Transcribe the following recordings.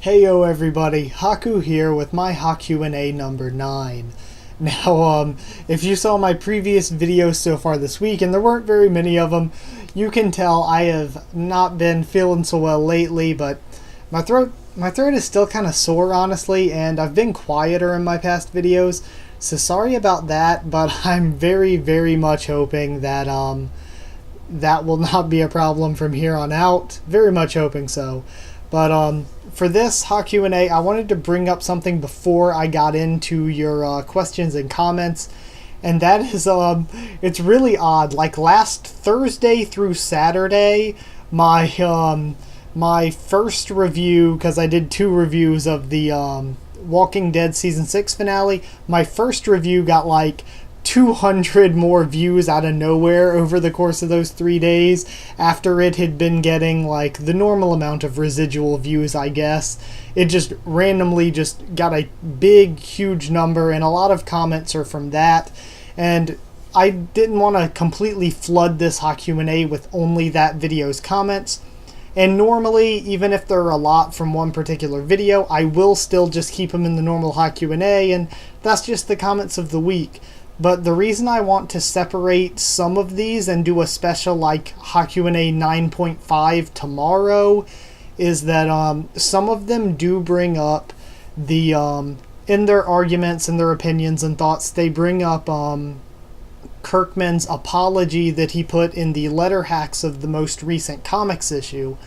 Heyo everybody, Haku here with my HaQ&A number 9. Now, if you saw my previous videos so far this week, and there weren't very many of them, you can tell I have not been feeling so well lately, but my throat is still kind of sore, honestly, and I've been quieter in my past videos, so sorry about that, but I'm very, very much hoping that, that will not be a problem from here on out. Very much hoping so. But for this HaQ&A, I wanted to bring up something before I got into your questions and comments, and that is, it's really odd. Like last Thursday through Saturday, my first review, because I did 2 reviews of the Walking Dead Season 6 finale, my first review got like 200 more views out of nowhere over the course of those 3 days after it had been getting like the normal amount of residual views, I guess. It just randomly just got a big, huge number, and a lot of comments are from that. And I didn't want to completely flood this HaQ&A with only that video's comments. And normally, even if there are a lot from one particular video, I will still just keep them in the normal HaQ&A, and that's just the comments of the week. But the reason I want to separate some of these and do a special like HaQ&A 9.5 tomorrow is that some of them do bring up the, in their arguments and their opinions and thoughts, they bring up Kirkman's apology that he put in the letter hacks of the most recent comics issue.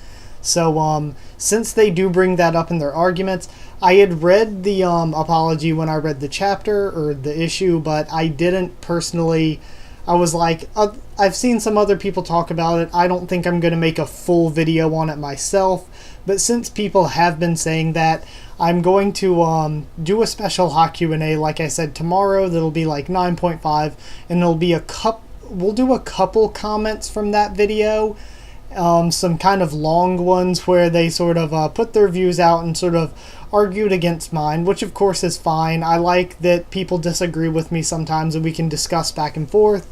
So, since they do bring that up in their arguments, I had read the apology when I read the chapter or the issue, but I didn't personally. I was like, I've seen some other people talk about it. I don't think I'm going to make a full video on it myself. But since people have been saying that, I'm going to do a special HaQ&A, like I said, tomorrow. That'll be like 9.5, and it'll be we'll do a couple comments from that video. Some kind of long ones where they sort of put their views out and sort of argued against mine, which of course is fine. I like that people disagree with me sometimes and we can discuss back and forth.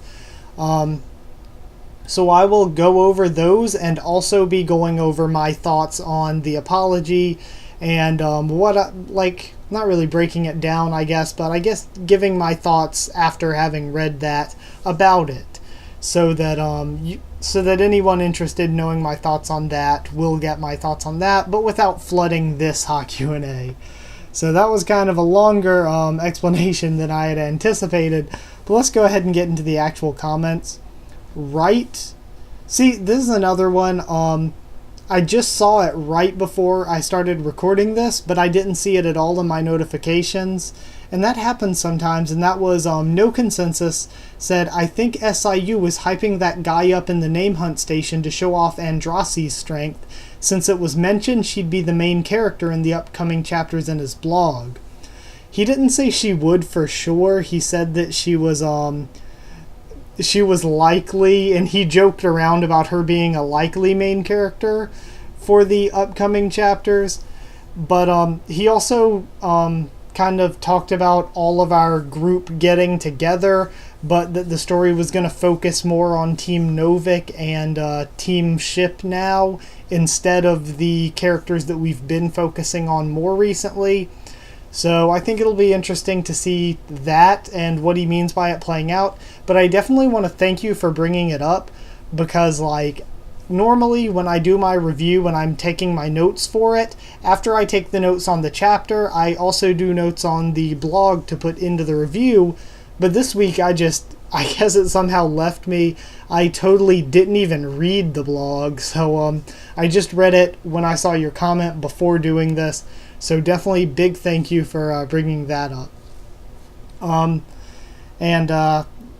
So I will go over those and also be going over my thoughts on the apology and not really breaking it down, I guess, but I guess giving my thoughts after having read that about it, so that anyone interested in knowing my thoughts on that will get my thoughts on that, but without flooding this HaQ&A. So that was kind of a longer explanation than I had anticipated, but let's go ahead and get into the actual comments. Right? See, this is another one. I just saw it right before I started recording this, but I didn't see it at all in my notifications. And that happens sometimes, and that was No Consensus said, I think SIU was hyping that guy up in the name hunt station to show off Andrasi's strength, since it was mentioned she'd be the main character in the upcoming chapters in his blog. He didn't say she would for sure. He said that she was likely, and he joked around about her being a likely main character for the upcoming chapters. But he also kind of talked about all of our group getting together, but that the story was going to focus more on Team Novik and Team Ship now, instead of the characters that we've been focusing on more recently. So I think it'll be interesting to see that and what he means by it playing out. But I definitely want to thank you for bringing it up, because like normally when I do my review and I'm taking my notes for it, after I take the notes on the chapter, I also do notes on the blog to put into the review. But this week I guess it somehow left me. I totally didn't even read the blog, so I just read it when I saw your comment before doing this. So definitely big thank you for bringing that up.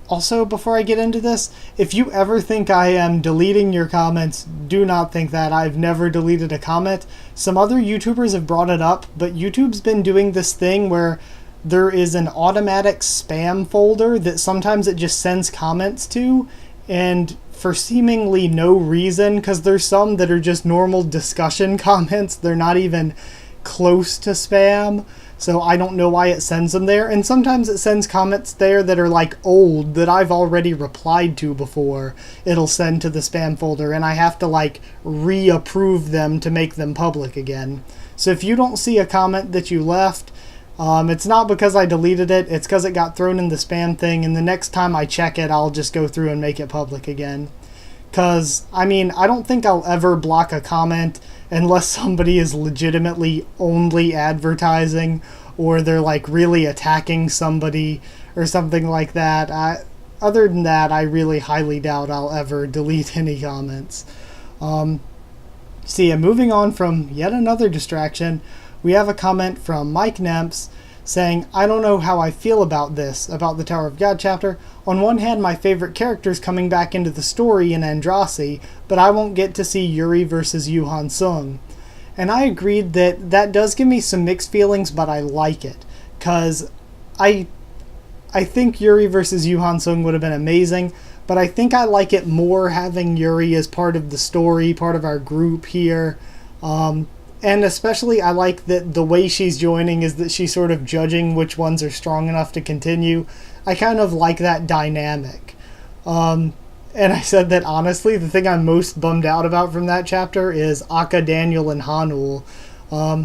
Also, before I get into this, if you ever think I am deleting your comments, do not think that. I've never deleted a comment. Some other YouTubers have brought it up, but YouTube's been doing this thing where there is an automatic spam folder that sometimes it just sends comments to, and for seemingly no reason, because there's some that are just normal discussion comments. They're not even close to spam. So I don't know why it sends them there. And sometimes it sends comments there that are like old, that I've already replied to before. It'll send to the spam folder, and I have to like reapprove them to make them public again. So if you don't see a comment that you left, it's not because I deleted it, it's because it got thrown in the spam thing, and the next time I check it, I'll just go through and make it public again. Because, I mean, I don't think I'll ever block a comment unless somebody is legitimately only advertising, or they're like really attacking somebody or something like that. Other than that, I really highly doubt I'll ever delete any comments. So yeah, moving on from yet another distraction, we have a comment from Mike Nemps saying, I don't know how I feel about this, about the Tower of God chapter. On one hand, my favorite character's coming back into the story in Andraste, but I won't get to see Yuri versus Yu Han Sung. And I agreed that does give me some mixed feelings, but I like it. Because I think Yuri versus Yu Han Sung would have been amazing, but I think I like it more having Yuri as part of the story, part of our group here. And especially I like that the way she's joining is that she's sort of judging which ones are strong enough to continue. I kind of like that dynamic. And I said that honestly, the thing I'm most bummed out about from that chapter is Akka, Daniel, and Hanul.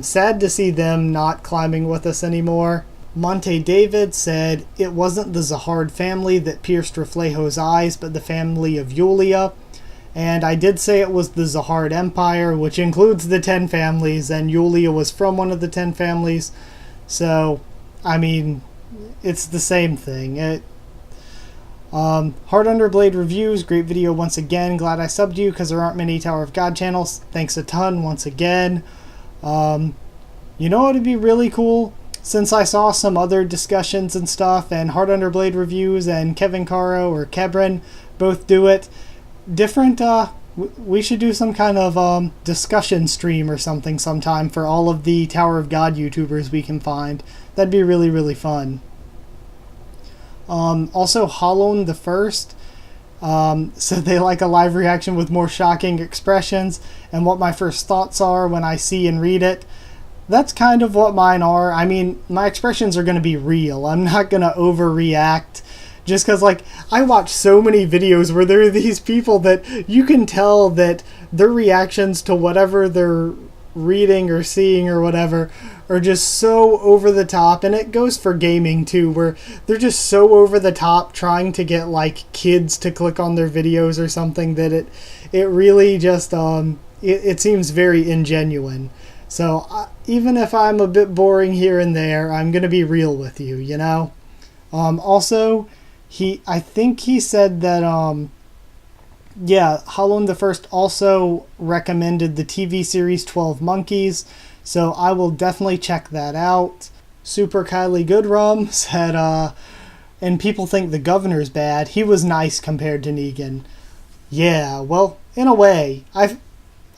Sad to see them not climbing with us anymore. Monte David said, it wasn't the Zahard family that pierced Reflejo's eyes, but the family of Yulia. And I did say it was the Zahard Empire, which includes the 10 families, and Yulia was from one of the 10 families. So, I mean, it's the same thing. Hard Underblade Reviews, great video once again. Glad I subbed you because there aren't many Tower of God channels. Thanks a ton once again. You know what would be really cool? Since I saw some other discussions and stuff, and Hard Underblade Reviews and Kevin Caro or Kebrin both do it, we should do some kind of discussion stream or something sometime for all of the Tower of God YouTubers we can find. That'd be really, really fun. Also, Hollown the First said they like a live reaction with more shocking expressions and what my first thoughts are when I see and read it. That's kind of what mine are. I mean, my expressions are going to be real. I'm not going to overreact. Just because, like, I watch so many videos where there are these people that you can tell that their reactions to whatever they're reading or seeing or whatever are just so over the top. And it goes for gaming too, where they're just so over the top trying to get, like, kids to click on their videos or something that it really just, it seems very ingenuine. So even if I'm a bit boring here and there, I'm going to be real with you, you know? Also, I think he said that, Hollown the First also recommended the TV series 12 Monkeys, so I will definitely check that out. Super Kylie Goodrum said, and people think the governor's bad. He was nice compared to Negan. Yeah, well, in a way. I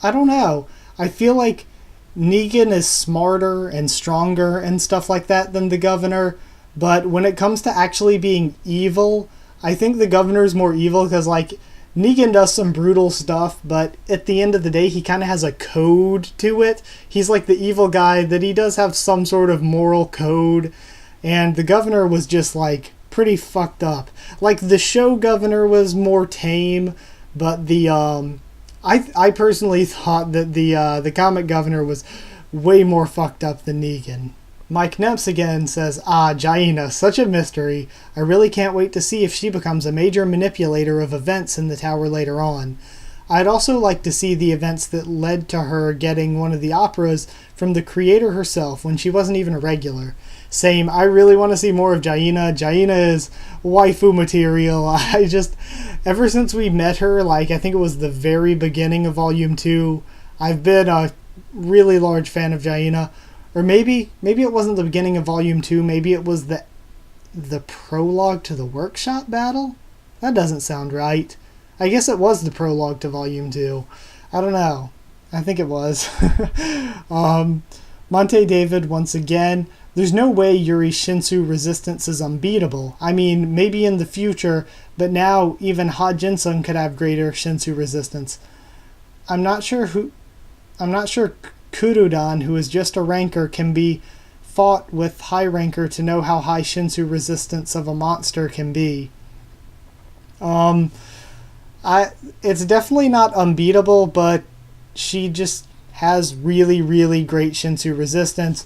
don't know. I feel like Negan is smarter and stronger and stuff like that than the governor, but when it comes to actually being evil, I think the governor's more evil because, like, Negan does some brutal stuff, but at the end of the day, he kind of has a code to it. He's like the evil guy that he does have some sort of moral code, and the governor was just, like, pretty fucked up. Like, the show governor was more tame, but the, I personally thought that the comic governor was way more fucked up than Negan. Mike Neps again says, Jaina, such a mystery. I really can't wait to see if she becomes a major manipulator of events in the tower later on. I'd also like to see the events that led to her getting one of the operas from the creator herself when she wasn't even a regular. Same, I really want to see more of Jaina. Jaina is waifu material. Ever since we met her, like, I think it was the very beginning of Volume 2, I've been a really large fan of Jaina. Or maybe it wasn't the beginning of Volume 2, maybe it was the prologue to the workshop battle? That doesn't sound right. I guess it was the prologue to Volume 2. I don't know. I think it was. Monte David, once again, there's no way Yuri's Shinsu resistance is unbeatable. I mean, maybe in the future, but now even Ha Jinsung could have greater Shinsu resistance. I'm not sure Kurudan, who is just a ranker, can be fought with high ranker to know how high Shinsu resistance of a monster can be. It's definitely not unbeatable, but she has really, really great Shinsu resistance.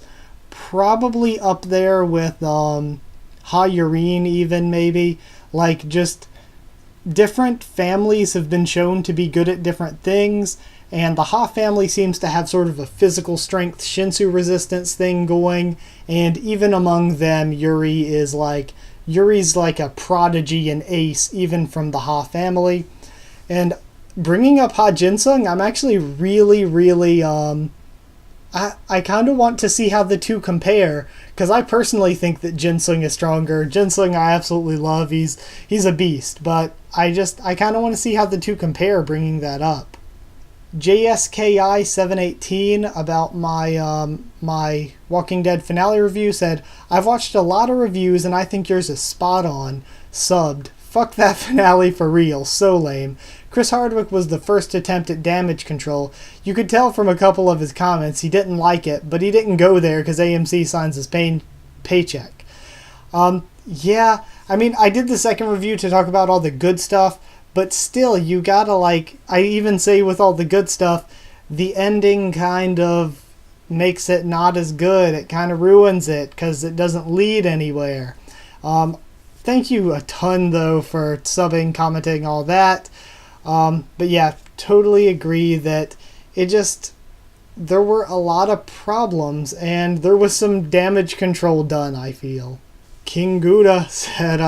Probably up there with Ha-Yurine even, maybe. Like, just different families have been shown to be good at different things, and the Ha family seems to have sort of a physical strength Shinsu resistance thing going, and even among them, Yuri's like a prodigy and ace, even from the Ha family. And bringing up Ha Jinsung, I'm actually really, I kind of want to see how the two compare, because I personally think that Jinsung is stronger. Jinsung I absolutely love, he's a beast, but I kind of want to see how the two compare, bringing that up. JSKI 718 about my Walking Dead finale review said, I've watched a lot of reviews and I think yours is spot on. Subbed. Fuck that finale for real. So lame. Chris Hardwick was the first attempt at damage control. You could tell from a couple of his comments he didn't like it, but he didn't go there because AMC signs his paycheck. Yeah, I mean, I did the second review to talk about all the good stuff, but still, you gotta, like, I even say with all the good stuff, the ending kind of makes it not as good. It kind of ruins it because it doesn't lead anywhere. Thank you a ton, though, for subbing, commenting, all that. But yeah, totally agree that there were a lot of problems, and there was some damage control done, I feel. King Gouda said,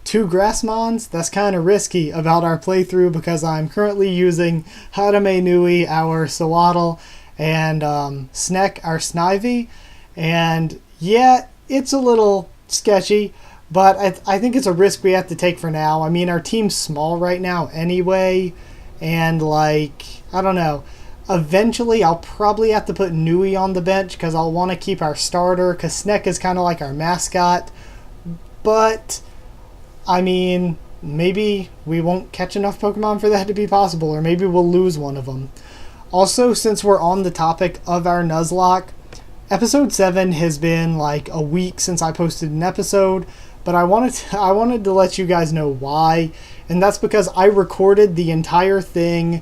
2 Grassmons? That's kind of risky about our playthrough because I'm currently using Harame Nui, our Sawaddle, and Snek, our Snivy. And yeah, it's a little sketchy, but I think it's a risk we have to take for now. I mean, our team's small right now anyway, and like, I don't know. Eventually, I'll probably have to put Nui on the bench because I'll want to keep our starter, because Snek is kind of like our mascot. But, I mean, maybe we won't catch enough Pokemon for that to be possible, or maybe we'll lose one of them. Also, since we're on the topic of our Nuzlocke, Episode 7 has been like a week since I posted an episode, but I wanted to let you guys know why, and that's because I recorded the entire thing,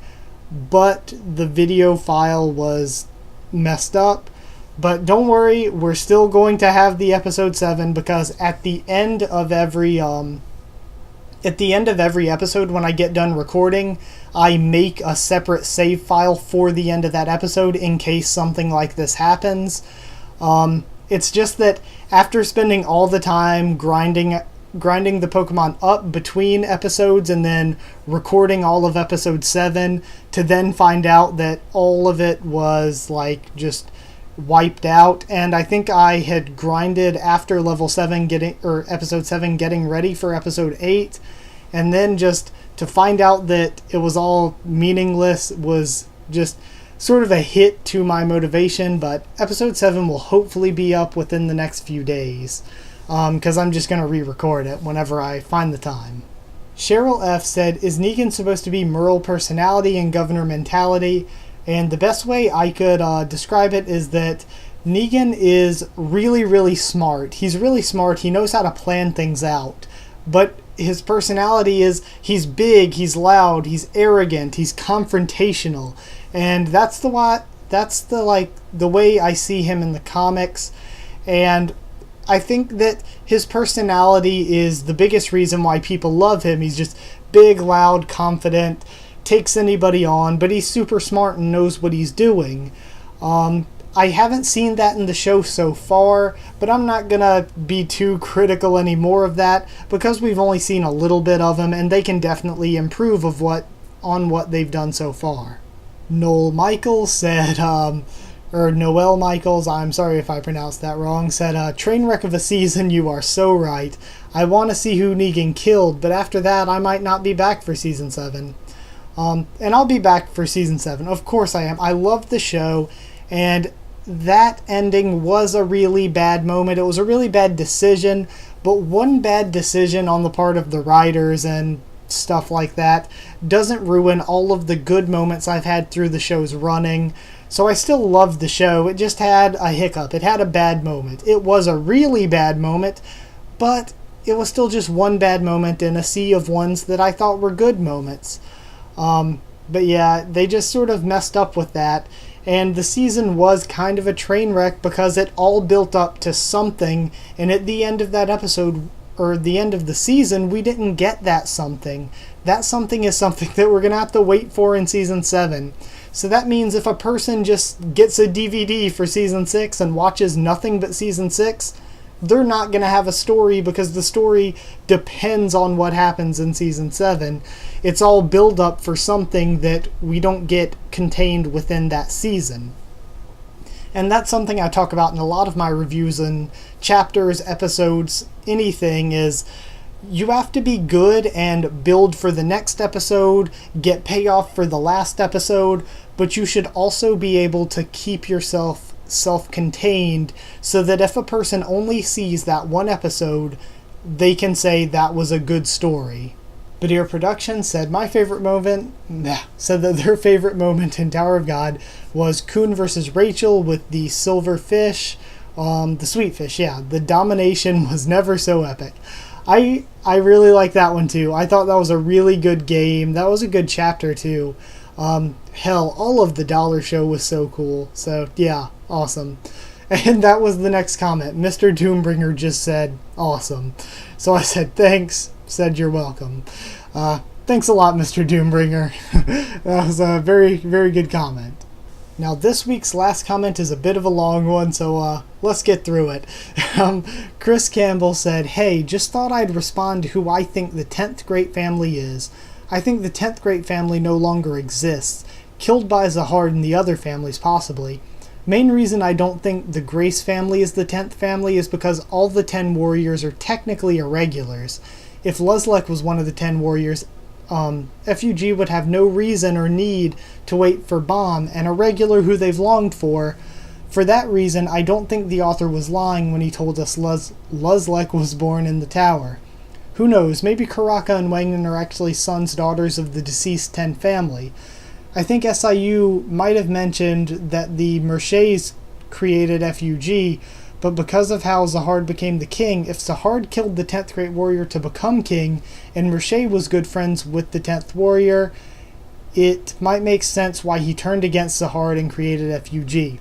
but the video file was messed up. But don't worry, we're still going to have the episode 7, because at the end of every episode, when I get done recording, I make a separate save file for the end of that episode in case something like this happens. It's just that after spending all the time grinding the Pokemon up between episodes and then recording all of episode 7 to then find out that all of it was like just wiped out, and I think I had grinded after level 7 episode 7 getting ready for episode 8, and then just to find out that it was all meaningless was just sort of a hit to my motivation. But episode 7 will hopefully be up within the next few days, because I'm just going to re-record it whenever I find the time. Cheryl F. said, is Negan supposed to be Merle personality and Governor mentality? And the best way I could describe it is that Negan is really smart. He's really smart. He knows how to plan things out. But his personality is he's big, he's loud, he's arrogant, he's confrontational. And that's the way I see him in the comics. And I think that his personality is the biggest reason why people love him. He's just big, loud, confident, takes anybody on, but he's super smart and knows what he's doing. I haven't seen that in the show so far, but I'm not gonna be too critical anymore of that because we've only seen a little bit of him, and they can definitely improve on what they've done so far. Noel Michaels said, or Noel Michaels, I'm sorry if I pronounced that wrong, said, train wreck of a season, you are so right. I want to see who Negan killed, but after that I might not be back for season 7. And I'll be back for season 7. Of course I am. I love the show, and that ending was a really bad moment. It was a really bad decision, but one bad decision on the part of the writers and stuff like that doesn't ruin all of the good moments I've had through the show's running. So I still love the show. It just had a hiccup. It had a bad moment. It was a really bad moment, but it was still just one bad moment in a sea of ones that I thought were good moments. But yeah, they just sort of messed up with that. And the season was kind of a train wreck because it all built up to something, and at the end of that episode, or the end of the season, we didn't get that something. That something is something that we're going to have to wait for in Season 7. So that means if a person just gets a DVD for Season 6 and watches nothing but Season 6, they're not going to have a story because the story depends on what happens in Season 7. It's all build up for something that we don't get contained within that season. And that's something I talk about in a lot of my reviews and chapters, episodes, anything, is you have to be good and build for the next episode, get payoff for the last episode, but you should also be able to keep yourself self-contained so that if a person only sees that one episode, they can say that was a good story. Badir Productions said my favorite moment, said that their favorite moment in Tower of God was Kun versus Rachel with the silver fish, the sweet fish, yeah. The domination was never so epic. I really like that one too. I thought that was a really good game. That was a good chapter too. Hell, all of the Dollar Show was so cool. So yeah, awesome. And that was the next comment. Mr. Doombringer just said, awesome. So I said, thanks. Said, you're welcome. Thanks a lot, Mr. Doombringer. That was a very, very good comment. Now, this week's last comment is a bit of a long one, so let's get through it. Chris Campbell said, hey, just thought I'd respond to who I think the 10th Great Family is. I think the 10th Great Family no longer exists. Killed by Zahard and the other families, possibly. Main reason I don't think the Grace family is the 10th family is because all the 10 warriors are technically irregulars. If Luzlek was one of the 10 warriors, FUG would have no reason or need to wait for Bomb, and a regular who they've longed for. For that reason, I don't think the author was lying when he told us Luzlek was born in the tower. Who knows, maybe Karaka and Wangnan are actually sons, daughters of the deceased 10 family. I think SIU might have mentioned that the Mershais created FUG, but because of how Zahard became the king, if Zahard killed the 10th Great Warrior to become king, and Mershay was good friends with the 10th Warrior, it might make sense why he turned against Zahard and created FUG.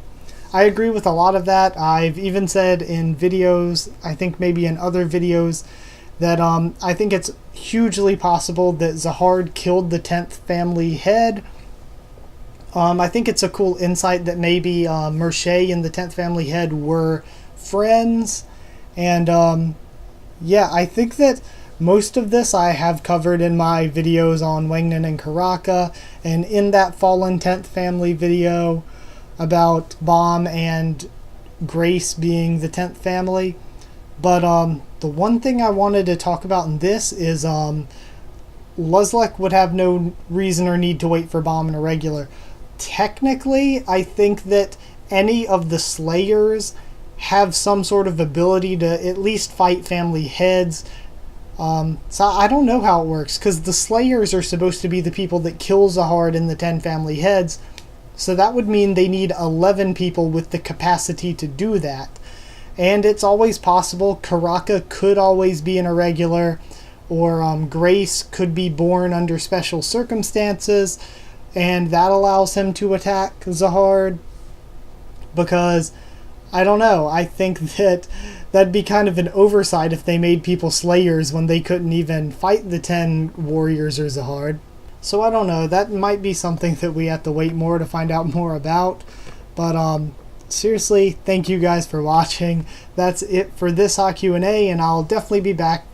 I agree with a lot of that. I've even said in videos, I think maybe in other videos, that I think it's hugely possible that Zahard killed the 10th family head. I think it's a cool insight that maybe Mershay and the 10th family head were friends. And yeah, I think that most of this I have covered in my videos on Wangnan and Karaka, and in that Fallen 10th family video about Bomb and Grace being the 10th family. But the one thing I wanted to talk about in this is Luzlek would have no reason or need to wait for Bomb and Irregular. Technically, I think that any of the Slayers have some sort of ability to at least fight family heads. So I don't know how it works, because the Slayers are supposed to be the people that kill Zahard and the 10 family heads. So that would mean they need 11 people with the capacity to do that. And it's always possible Karaka could always be an irregular, or Grace could be born under special circumstances, and that allows him to attack Zahard. Because, I don't know, I think that that'd be kind of an oversight if they made people Slayers when they couldn't even fight the 10 warriors or Zahard. So I don't know, that might be something that we have to wait more to find out more about. But seriously, thank you guys for watching. That's it for this HaQ&A, and I'll definitely be back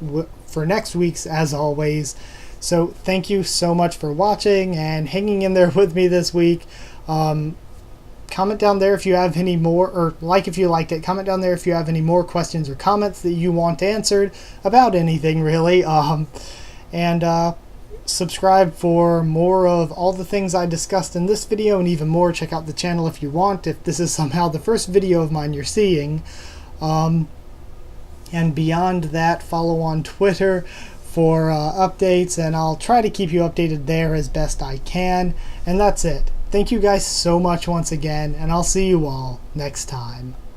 for next week's as always. So thank you so much for watching and hanging in there with me this week. Comment down there if you have any more, or like if you liked it. Comment down there if you have any more questions or comments that you want answered about anything really. And subscribe for more of all the things I discussed in this video and even more. Check out the channel if you want, if this is somehow the first video of mine you're seeing. And beyond that, follow on Twitter for updates, and I'll try to keep you updated there as best I can. And that's it. Thank you guys so much once again, and I'll see you all next time.